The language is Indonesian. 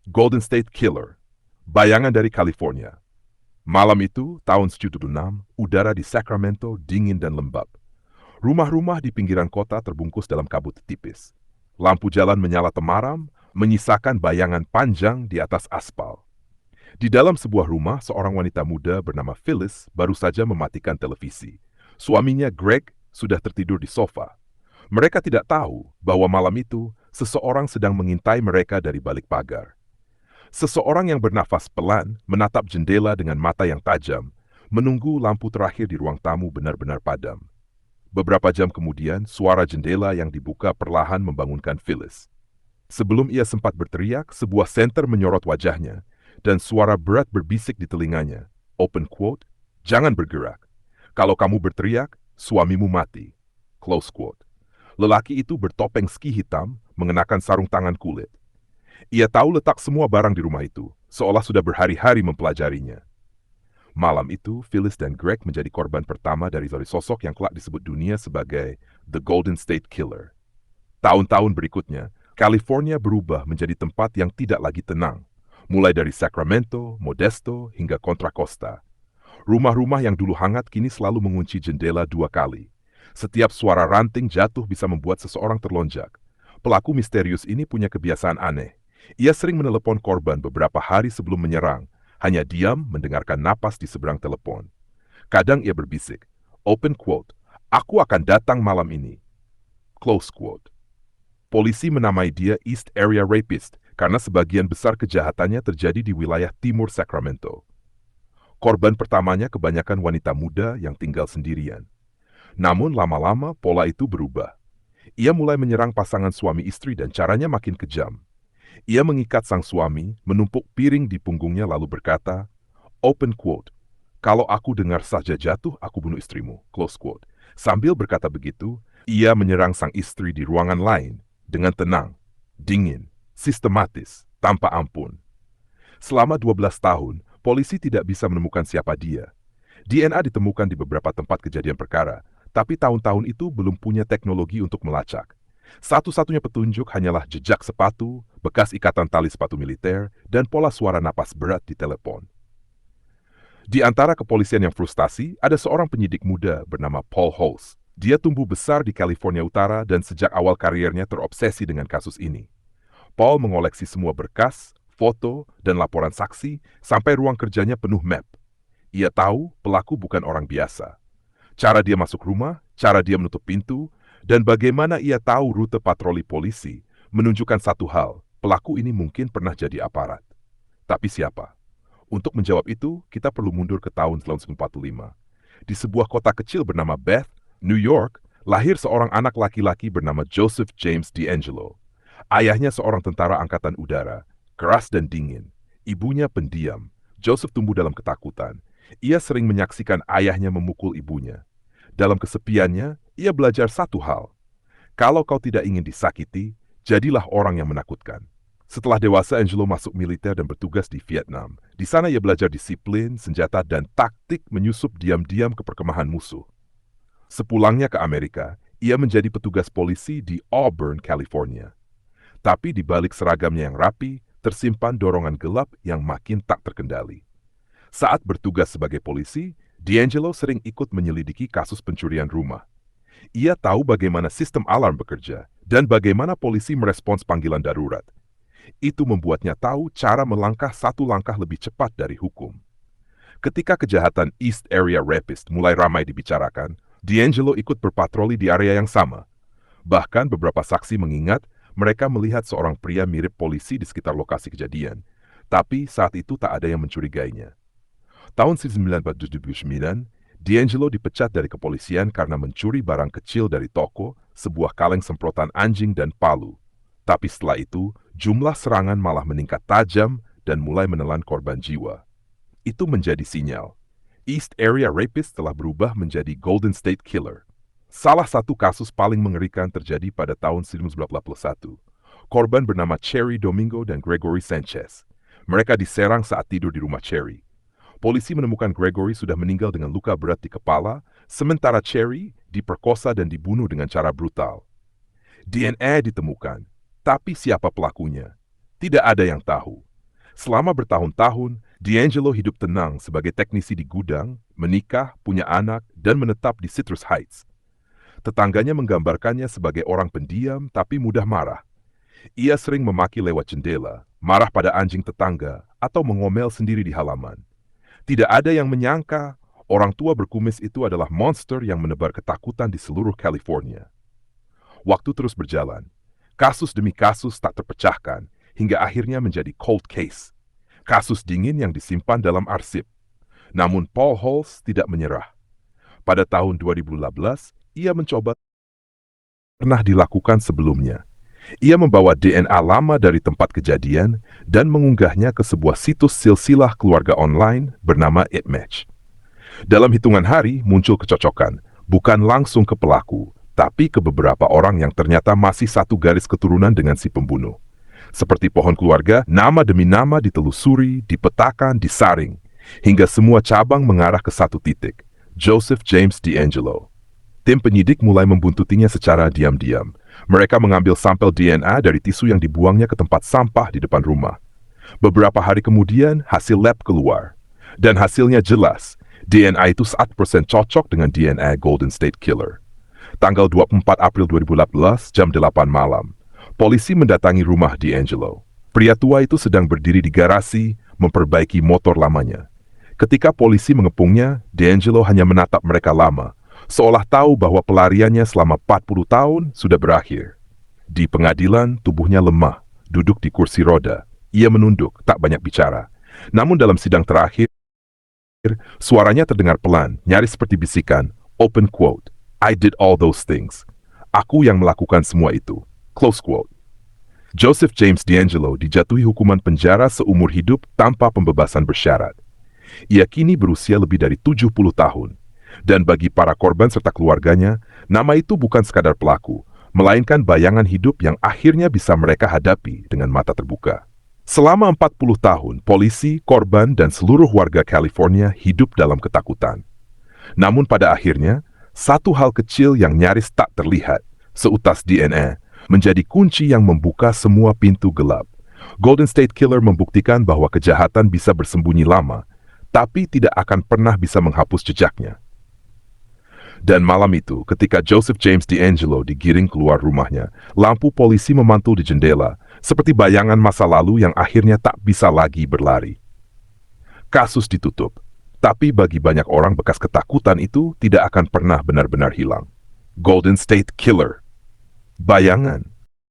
Golden State Killer, bayangan dari California. Malam itu, tahun 76, udara di Sacramento dingin dan lembab. Rumah-rumah di pinggiran kota terbungkus dalam kabut tipis. Lampu jalan menyala temaram, menyisakan bayangan panjang di atas aspal. Di dalam sebuah rumah, seorang wanita muda bernama Phyllis baru saja mematikan televisi. Suaminya Greg sudah tertidur di sofa. Mereka tidak tahu bahwa malam itu seseorang sedang mengintai mereka dari balik pagar. Seseorang yang bernafas pelan menatap jendela dengan mata yang tajam, menunggu lampu terakhir di ruang tamu benar-benar padam. Beberapa jam kemudian, suara jendela yang dibuka perlahan membangunkan Phyllis. Sebelum ia sempat berteriak, sebuah senter menyorot wajahnya, dan suara berat berbisik di telinganya. Open quote, "Jangan bergerak. Kalau kamu berteriak, suamimu mati." Close quote. Lelaki itu bertopeng ski hitam, mengenakan sarung tangan kulit. Ia tahu letak semua barang di rumah itu, seolah sudah berhari-hari mempelajarinya. Malam itu, Phyllis dan Greg menjadi korban pertama dari sosok yang kelak disebut dunia sebagai The Golden State Killer. Tahun-tahun berikutnya, California berubah menjadi tempat yang tidak lagi tenang, mulai dari Sacramento, Modesto, hingga Contra Costa. Rumah-rumah yang dulu hangat kini selalu mengunci jendela 2 kali. Setiap suara ranting jatuh bisa membuat seseorang terlonjak. Pelaku misterius ini punya kebiasaan aneh. Ia sering menelepon korban beberapa hari sebelum menyerang, hanya diam mendengarkan napas di seberang telepon. Kadang ia berbisik, open quote, "Aku akan datang malam ini." Close quote. Polisi menamai dia East Area Rapist karena sebagian besar kejahatannya terjadi di wilayah timur Sacramento. Korban pertamanya kebanyakan wanita muda yang tinggal sendirian. Namun lama-lama pola itu berubah. Ia mulai menyerang pasangan suami istri dan caranya makin kejam. Ia mengikat sang suami, menumpuk piring di punggungnya lalu berkata, open quote, "Kalau aku dengar saja jatuh, aku bunuh istrimu." Close quote. Sambil berkata begitu, ia menyerang sang istri di ruangan lain dengan tenang, dingin, sistematis, tanpa ampun. Selama 12 tahun, polisi tidak bisa menemukan siapa dia. DNA ditemukan di beberapa tempat kejadian perkara, tapi tahun-tahun itu belum punya teknologi untuk melacak. Satu-satunya petunjuk hanyalah jejak sepatu, bekas ikatan tali sepatu militer, dan pola suara napas berat di telepon. Di antara kepolisian yang frustasi, ada seorang penyidik muda bernama Paul Hulse. Dia tumbuh besar di California Utara dan sejak awal karirnya terobsesi dengan kasus ini. Paul mengoleksi semua berkas, foto, dan laporan saksi sampai ruang kerjanya penuh map. Ia tahu pelaku bukan orang biasa. Cara dia masuk rumah, cara dia menutup pintu, dan bagaimana ia tahu rute patroli polisi menunjukkan satu hal, pelaku ini mungkin pernah jadi aparat. Tapi siapa? Untuk menjawab itu, kita perlu mundur ke tahun 1945. Di sebuah kota kecil bernama Beth, New York, lahir seorang anak laki-laki bernama Joseph James DeAngelo. Ayahnya seorang tentara angkatan udara, keras dan dingin. Ibunya pendiam. Joseph tumbuh dalam ketakutan. Ia sering menyaksikan ayahnya memukul ibunya. Dalam kesepiannya, ia belajar satu hal. Kalau kau tidak ingin disakiti, jadilah orang yang menakutkan. Setelah dewasa, Angelo masuk militer dan bertugas di Vietnam. Di sana ia belajar disiplin, senjata, dan taktik menyusup diam-diam ke perkemahan musuh. Sepulangnya ke Amerika, ia menjadi petugas polisi di Auburn, California. Tapi di balik seragamnya yang rapi, tersimpan dorongan gelap yang makin tak terkendali. Saat bertugas sebagai polisi, DeAngelo sering ikut menyelidiki kasus pencurian rumah. Ia tahu bagaimana sistem alarm bekerja dan bagaimana polisi merespons panggilan darurat. Itu membuatnya tahu cara melangkah satu langkah lebih cepat dari hukum. Ketika kejahatan East Area Rapist mulai ramai dibicarakan, DeAngelo ikut berpatroli di area yang sama. Bahkan beberapa saksi mengingat mereka melihat seorang pria mirip polisi di sekitar lokasi kejadian. Tapi saat itu tak ada yang mencurigainya. Tahun 1979, DeAngelo dipecat dari kepolisian karena mencuri barang kecil dari toko, sebuah kaleng semprotan anjing dan palu. Tapi setelah itu, jumlah serangan malah meningkat tajam dan mulai menelan korban jiwa. Itu menjadi sinyal. East Area Rapist telah berubah menjadi Golden State Killer. Salah satu kasus paling mengerikan terjadi pada tahun 1981. Korban bernama Cherry Domingo dan Gregory Sanchez. Mereka diserang saat tidur di rumah Cherry. Polisi menemukan Gregory sudah meninggal dengan luka berat di kepala, sementara Cherry diperkosa dan dibunuh dengan cara brutal. DNA ditemukan, tapi siapa pelakunya? Tidak ada yang tahu. Selama bertahun-tahun, D'Angelo hidup tenang sebagai teknisi di gudang, menikah, punya anak, dan menetap di Citrus Heights. Tetangganya menggambarkannya sebagai orang pendiam tapi mudah marah. Ia sering memaki lewat jendela, marah pada anjing tetangga, atau mengomel sendiri di halaman. Tidak ada yang menyangka orang tua berkumis itu adalah monster yang menebar ketakutan di seluruh California. Waktu terus berjalan. Kasus demi kasus tak terpecahkan, hingga akhirnya menjadi cold case. Kasus dingin yang disimpan dalam arsip. Namun Paul Halls tidak menyerah. Pada tahun 2015, ia mencoba pernah dilakukan sebelumnya. Ia membawa DNA lama dari tempat kejadian dan mengunggahnya ke sebuah situs silsilah keluarga online bernama ItMatch. Dalam hitungan hari muncul kecocokan, bukan langsung ke pelaku, tapi ke beberapa orang yang ternyata masih satu garis keturunan dengan si pembunuh. Seperti pohon keluarga, nama demi nama ditelusuri, dipetakan, disaring, hingga semua cabang mengarah ke satu titik, Joseph James D'Angelo. Tim penyidik mulai membuntutinya secara diam-diam. Mereka mengambil sampel DNA dari tisu yang dibuangnya ke tempat sampah di depan rumah. Beberapa hari kemudian, hasil lab keluar. Dan hasilnya jelas, DNA itu 100% cocok dengan DNA Golden State Killer. Tanggal 24 April 2018, jam 8 malam, polisi mendatangi rumah D'Angelo. Pria tua itu sedang berdiri di garasi, memperbaiki motor lamanya. Ketika polisi mengepungnya, D'Angelo hanya menatap mereka lama, seolah tahu bahwa pelariannya selama 40 tahun sudah berakhir. Di pengadilan, tubuhnya lemah, duduk di kursi roda. Ia menunduk, tak banyak bicara. Namun dalam sidang terakhir, suaranya terdengar pelan, nyaris seperti bisikan, open quote, I did all those things. Aku yang melakukan semua itu. Close quote. Joseph James D'Angelo dijatuhi hukuman penjara seumur hidup tanpa pembebasan bersyarat. Ia kini berusia lebih dari 70 tahun. Dan bagi para korban serta keluarganya, nama itu bukan sekadar pelaku, melainkan bayangan hidup yang akhirnya bisa mereka hadapi dengan mata terbuka. Selama 40 tahun, polisi, korban, dan seluruh warga California hidup dalam ketakutan. Namun pada akhirnya, satu hal kecil yang nyaris tak terlihat, seutas DNA, menjadi kunci yang membuka semua pintu gelap. Golden State Killer membuktikan bahwa kejahatan bisa bersembunyi lama, tapi tidak akan pernah bisa menghapus jejaknya. Dan malam itu, ketika Joseph James D'Angelo digiring keluar rumahnya, lampu polisi memantul di jendela, seperti bayangan masa lalu yang akhirnya tak bisa lagi berlari. Kasus ditutup, tapi bagi banyak orang bekas ketakutan itu tidak akan pernah benar-benar hilang. Golden State Killer. Bayangan.